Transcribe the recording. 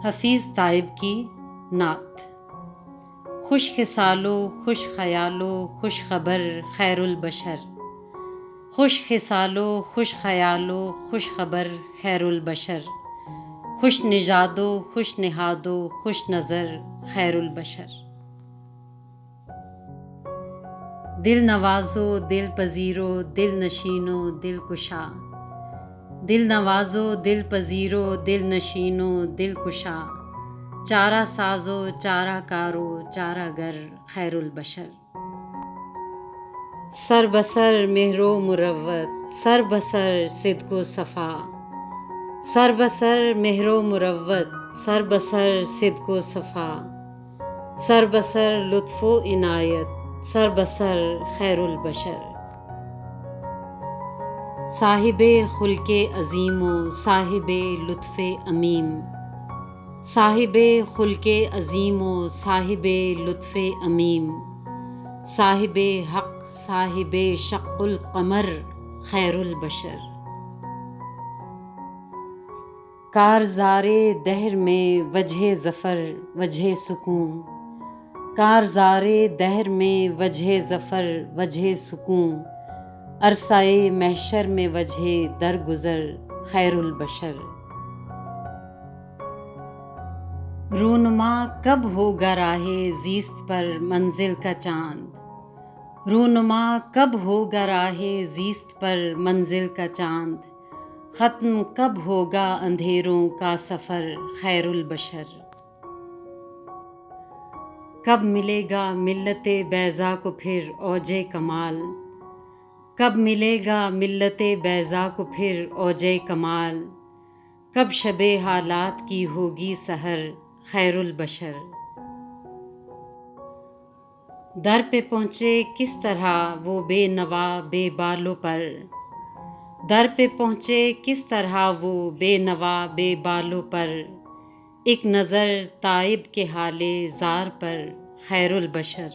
حفیظ طائب کی نعت۔ خوش خصالو خوش خیالو خوش خبر خیر البشر، خوش خصالو خوش خیالو خوش خبر خیر البشر، خوش نژادو خوش نہادو خوش نظر خیر البشر۔ دل نوازو دل پذیرو دل نشینو دل کشا، دل نوازو دل پذیرو دل نشینو دل کشا، چارہ سازو چارہ کارو چارہ گر خیر البشر۔ سر بسر مہر و مروت سر بسر صدق و صفا، سر بسر مہر و مروت سر بسر صدق و صفا، سر بسر لطف و عنایت سر بسر خیر البشر۔ صاحب خلق عظیم و صاحب لطف عمیم، صاحب خلق عظیم و صاحب لطف عمیم، صاحب حق صاحب شق القمر خیر البشر۔ کارزار دہر میں وجہ ظفر وجہ سکون، کارزار دہر میں وجہ ظفر وجہ سکون، عرصہ محشر میں وجہ درگزر خیر البشر۔ رونما کب ہوگا راہ زیست پر منزل کا چاند، رونما کب ہوگا راہ زیست پر منزل کا چاند، ختم کب ہوگا اندھیروں کا سفر خیر البشر۔ کب ملے گا ملت بیضا کو پھر اوج کمال، کب ملے گا ملت بیضا کو پھر اوج کمال، کب شب حالات کی ہوگی سحر خیر البشر۔ در پہ پہنچے کس طرح وہ بے نوا بے بالوں پر، در پہ پہنچے کس طرح وہ بے نوا بے بالوں پر، ایک نظر تائب کے حال زار پر خیر البشر۔